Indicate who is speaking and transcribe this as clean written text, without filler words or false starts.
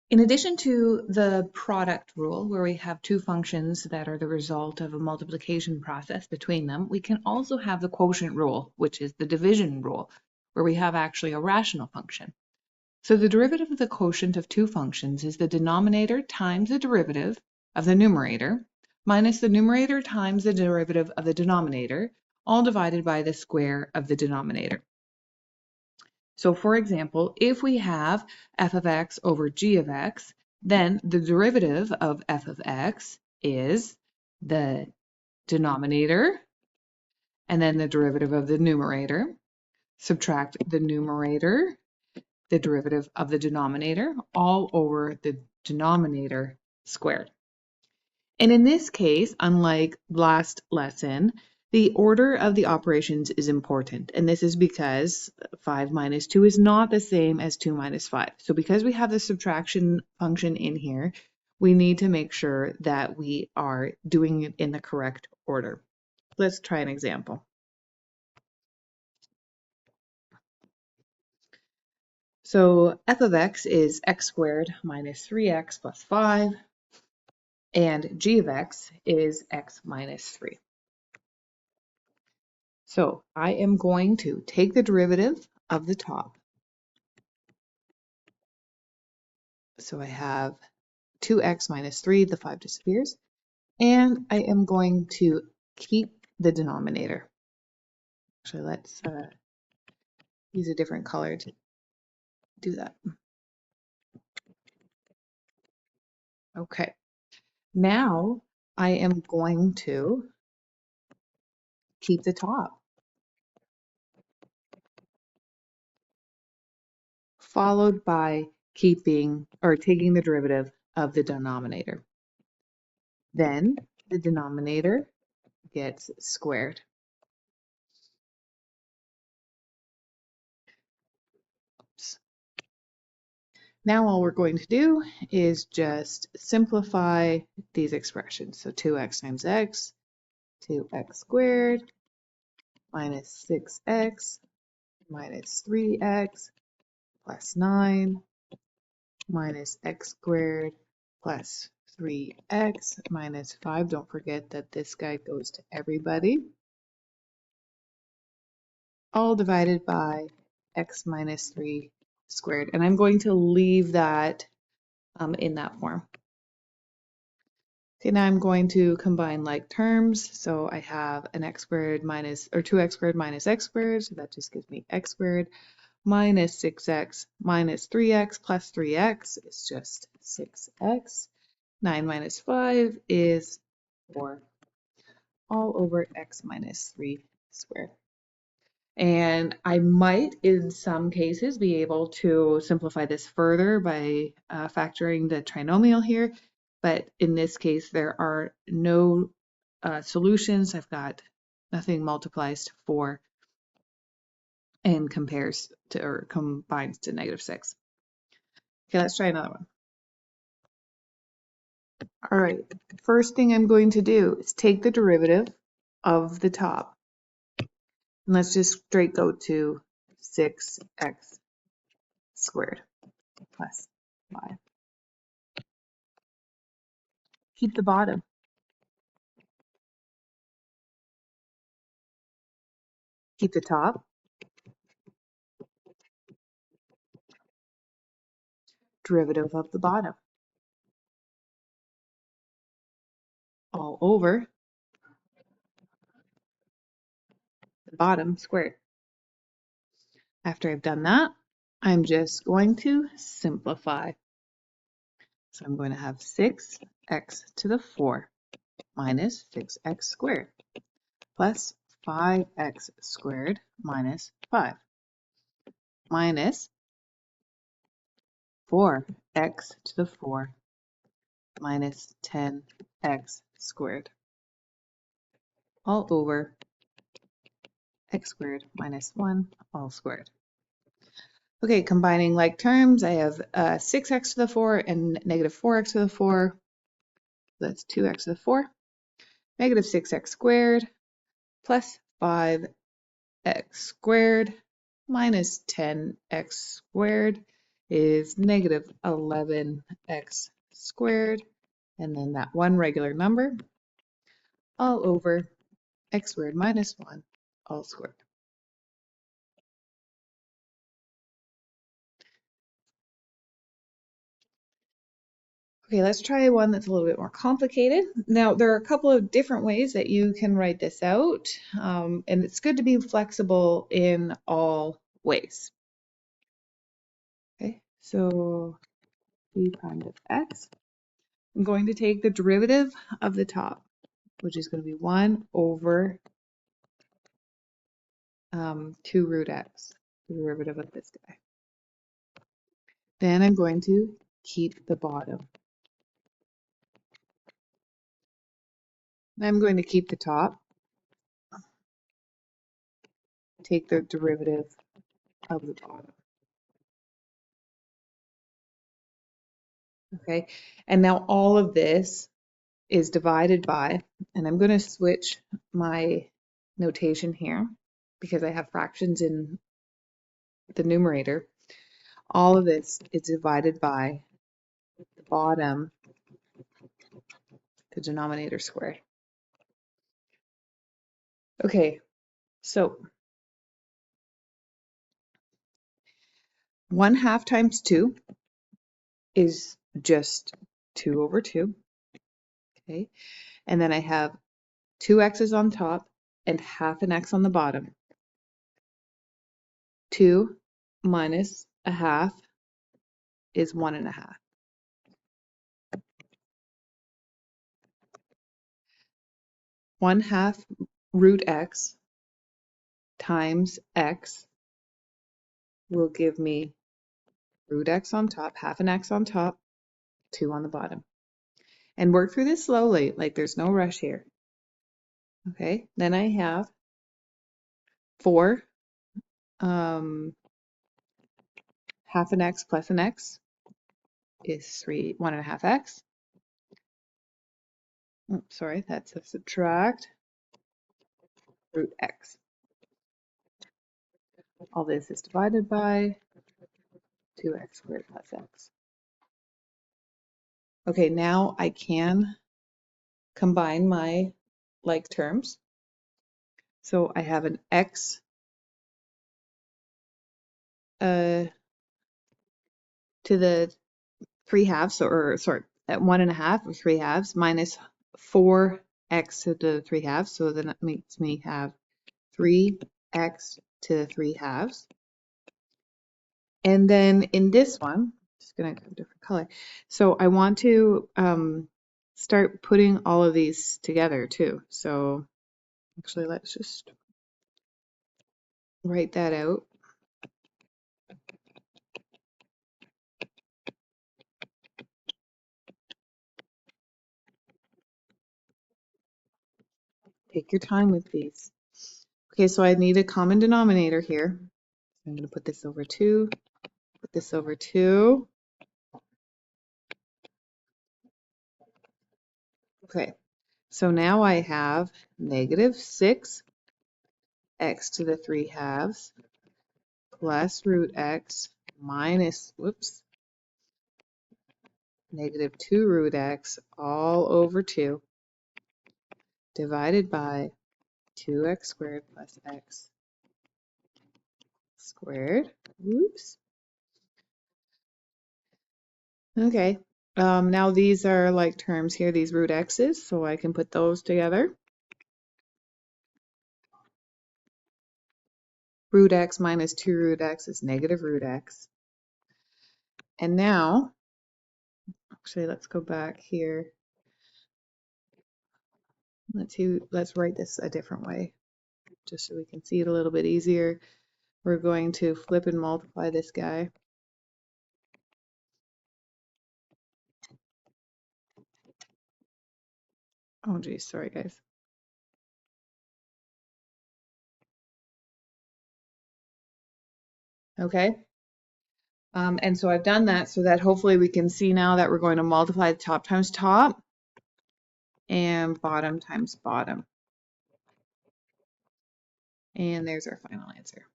Speaker 1: In addition to the product rule, where we have two functions that are the result of a multiplication process between them, we can also have the quotient rule, which is the division rule, where we have actually a rational function. So the derivative of the quotient of two functions is the denominator times the derivative of the numerator minus the numerator times the derivative of the denominator, all divided by the square of the denominator. So for example, if we have f of x over g of x, then the derivative of f of x is the denominator and then the derivative of the numerator. Subtract the numerator, the derivative of the denominator, all over the denominator squared. And in this case, unlike last lesson, the order of the operations is important. And this is because 5 minus 2 is not the same as 2 minus 5. So because we have the subtraction function in here, we need to make sure that we are doing it in the correct order. Let's try an example. So f of x is x squared minus 3x plus 5, and g of x is x minus 3. So I am going to take the derivative of the top. So I have 2x minus 3, the 5 disappears, and I am going to keep the denominator. Actually, let's use a different color to do that. Okay, now I am going to keep the top, followed by keeping or taking the derivative of the denominator. Then the denominator gets squared. Oops. Now all we're going to do is just simplify these expressions. So 2x times x, 2x squared, minus 6x, minus 3x, plus 9, minus x squared, plus 3x, minus 5. Don't forget that this guy goes to everybody. All divided by x minus 3 squared. And I'm going to leave that in that form. Okay, now I'm going to combine like terms. So I have an x squared minus, or 2x squared minus x squared. So that just gives me x squared minus 6x minus 3x plus 3x is just 6x. 9 minus 5 is 4, all over x minus 3 squared. And I might, in some cases, be able to simplify this further by factoring the trinomial here. But in this case, there are no solutions. I've got nothing multiplies to 4 and compares to or combines to -6. Okay, let's try another one. All right, first thing I'm going to do is take the derivative of the top. And let's just straight go to 6x squared plus 5. Keep the bottom. Keep the top. Derivative of the bottom. All over the bottom squared. After I've done that, I'm just going to simplify. So I'm going to have 6x to the 4 minus 6x squared plus 5x squared minus 5 minus 4x to the 4 minus 10x squared all over x squared minus 1 all squared. Okay, combining like terms, I have 6x to the 4 and negative 4x to the 4. That's 2x to the 4. Negative 6x squared plus 5x squared minus 10x squared is negative 11x squared, and then that one regular number, all over x squared minus 1 all squared. Okay, let's try one that's a little bit more complicated. Now, there are a couple of different ways that you can write this out, and it's good to be flexible in all ways. Okay, so b prime of x. I'm going to take the derivative of the top, which is going to be 1 over 2 root x, the derivative of this guy. Then I'm going to keep the bottom. I'm going to keep the top, take the derivative of the bottom. Okay, and now all of this is divided by, and I'm going to switch my notation here because I have fractions in the numerator. All of this is divided by the bottom, the denominator squared. Okay, so 1/2 times 2 is just 2 over 2. Okay, and then I have 2 x's on top and half an x on the bottom. 2 minus a half is 1.5. One half root x times x will give me root x on top, half an x on top, 2 on the bottom. And work through this slowly, like there's no rush here. Okay, then I have 4 half an x plus an x is 1.5x. Oh, sorry, that's a subtract root x. All this is divided by 2x squared plus x. Okay, now I can combine my like terms. So I have an x to the 3/2, or sorry, at 1.5 or 3/2 minus 4x to the 3/2. So then that makes me have 3x to the 3/2. And then in this one, just gonna go a different color. So I want to start putting all of these together too. So actually, let's just write that out. Take your time with these. Okay, so I need a common denominator here. I'm going to put this over 2, put this over 2. Okay, so now I have negative 6x to the 3/2 plus root x minus, whoops, negative 2 root x all over 2 divided by 2x squared plus x squared. Whoops. Okay, now these are like terms here, these root x's, so I can put those together. Root x minus 2 root x is negative root x. And now, actually, let's go back here. Let's write this a different way, just so we can see it a little bit easier. We're going to flip and multiply this guy. Oh geez, sorry guys. Okay. And so I've done that so that hopefully we can see now that we're going to multiply top times top and bottom times bottom. And there's our final answer.